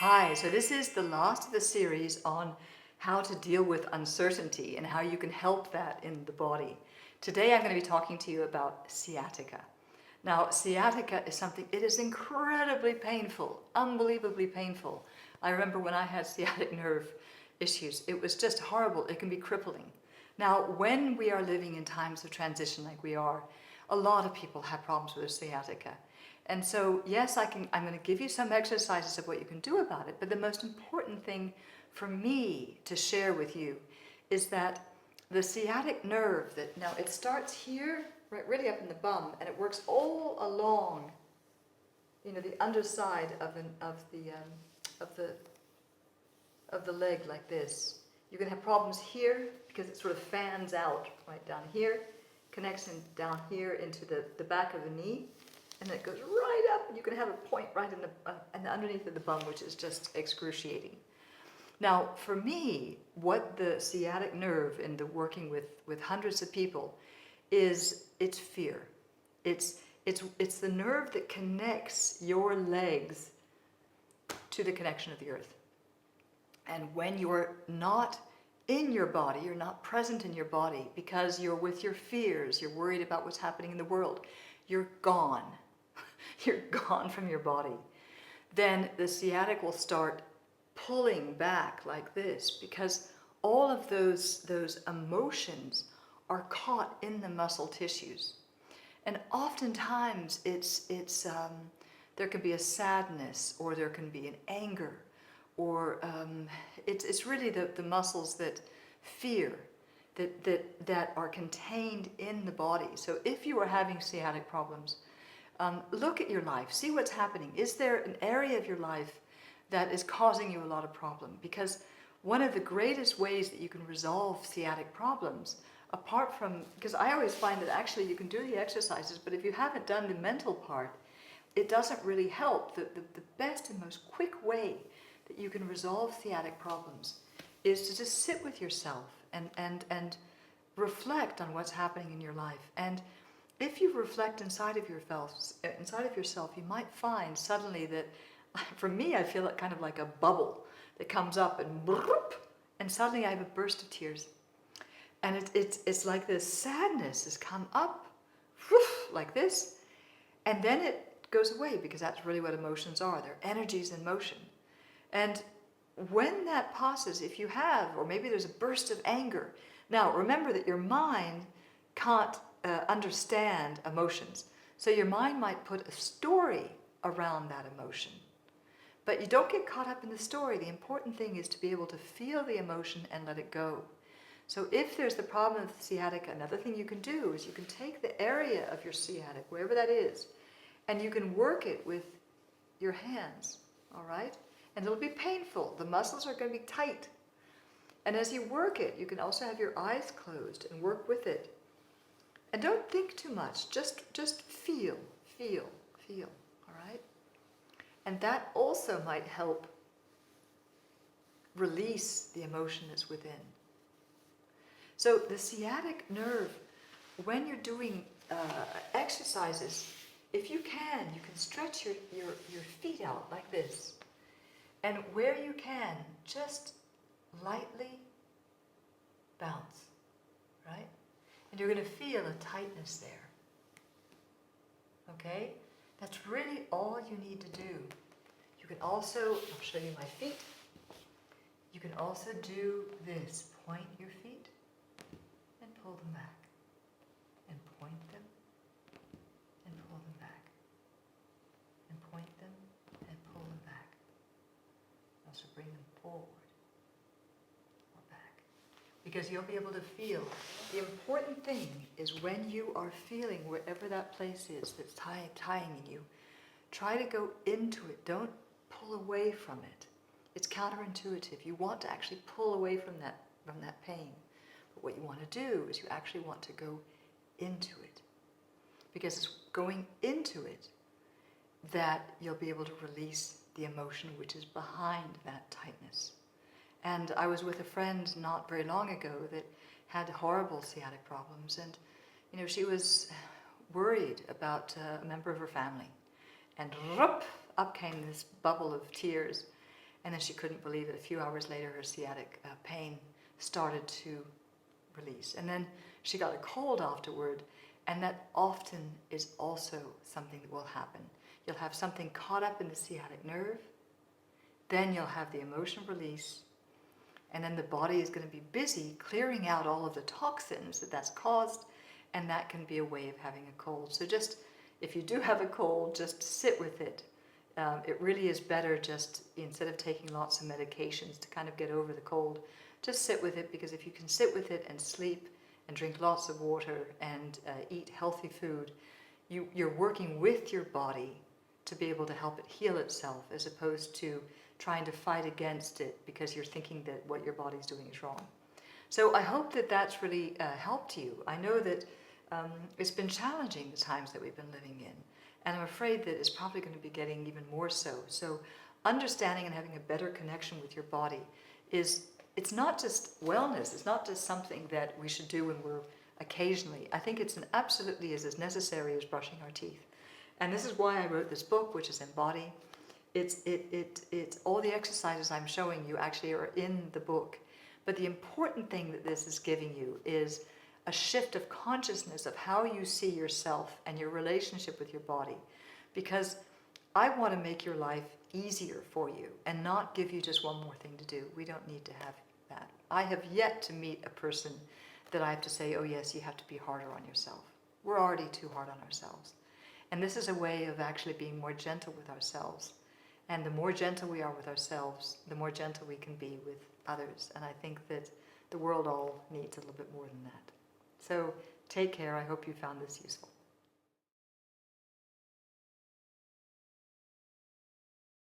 Hi, so this is the last of the series on how to deal with uncertainty and how you can help that in the body. Today I'm going to be talking to you about sciatica. Now, sciatica is something, it is incredibly painful, unbelievably painful. I remember when I had sciatic nerve issues, it was just horrible. It can be crippling. Now, when we are living in times of transition like we are, a lot of people have problems with sciatica. And so, yes, I'm going to give you some exercises of what you can do about it, but the most important thing for me to share with you is that the sciatic nerve, now it starts here, right, really up in the bum, and it works all along, the underside of the leg like this. You can have problems here because it sort of fans out right down here, connects in down here into the back of the knee, and then it goes right up, and you can have a point right in the underneath of the bum, which is just excruciating. Now, for me, what the sciatic nerve in the working with hundreds of people is, it's fear. It's the nerve that connects your legs to the connection of the earth. And when you're not in your body, you're not present in your body because you're with your fears, you're worried about what's happening in the world, you're gone. You're gone from your body. Then the sciatic will start pulling back like this because all of those emotions are caught in the muscle tissues. And oftentimes there can be a sadness, or there can be an anger, or it's really the muscles that fear that are contained in the body. So if you are having sciatic problems, look at your life, see what's happening. Is there an area of your life that is causing you a lot of problem? Because one of the greatest ways that you can resolve sciatic problems, apart from, because I always find that actually you can do the exercises, but if you haven't done the mental part, it doesn't really help. The best and most quick way that you can resolve sciatic problems is to just sit with yourself and reflect on what's happening in your life. And if you reflect inside of yourself, you might find suddenly that, for me, I feel it kind of like a bubble that comes up and suddenly I have a burst of tears. And it's like this sadness has come up, like this, and then it goes away, because that's really what emotions are. They're energies in motion. And when that passes, if you have, or maybe there's a burst of anger. Now, remember that your mind can't understand emotions. So your mind might put a story around that emotion. But you don't get caught up in the story. The important thing is to be able to feel the emotion and let it go. So if there's the problem with sciatica, another thing you can do is you can take the area of your sciatic, wherever that is, and you can work it with your hands, all right? And it'll be painful. The muscles are going to be tight. And as you work it, you can also have your eyes closed and work with it. And don't think too much. Just feel, all right? And that also might help release the emotion that's within. So the sciatic nerve, when you're doing exercises, if you can stretch your feet out like this. And where you can, just lightly bounce, right? And you're going to feel a tightness there. Okay? That's really all you need to do. You can also, I'll show you my feet. You can also do this. Point your feet and pull them back. And point them and pull them back. And point them and pull them back. Also bring them forward or back. Because you'll be able to feel. The important thing is when you are feeling wherever that place is that's tying in you, try to go into it. Don't pull away from it. It's counterintuitive. You want to actually pull away from that pain. But what you want to do is you actually want to go into it. Because it's going into it that you'll be able to release the emotion which is behind that tightness. And I was with a friend not very long ago that had horrible sciatic problems, and she was worried about a member of her family, and up came this bubble of tears, And then she couldn't believe it. A few hours later, her sciatic pain started to release. And then she got a cold afterward, and that often is also something that will happen. You'll have something caught up in the sciatic nerve, then you'll have the emotion release, and then the body is going to be busy clearing out all of the toxins that that's caused, and that can be a way of having a cold. So just, if you do have a cold, just sit with it. It really is better just, instead of taking lots of medications to kind of get over the cold, just sit with it, because if you can sit with it and sleep and drink lots of water and eat healthy food, you're working with your body to be able to help it heal itself, as opposed to trying to fight against it because you're thinking that what your body's doing is wrong. So I hope that that's really helped you. I know that it's been challenging, the times that we've been living in, and I'm afraid that it's probably going to be getting even more so. So understanding and having a better connection with your body it's not just wellness, it's not just something that we should do when we're occasionally. I think it's absolutely is as necessary as brushing our teeth. And this is why I wrote this book, which is Embody. It's all the exercises I'm showing you actually are in the book. But the important thing that this is giving you is a shift of consciousness of how you see yourself and your relationship with your body. Because I want to make your life easier for you and not give you just one more thing to do. We don't need to have that. I have yet to meet a person that I have to say, oh yes, you have to be harder on yourself. We're already too hard on ourselves. And this is a way of actually being more gentle with ourselves. And the more gentle we are with ourselves, the more gentle we can be with others. And I think that the world all needs a little bit more than that. So take care. I hope you found this useful.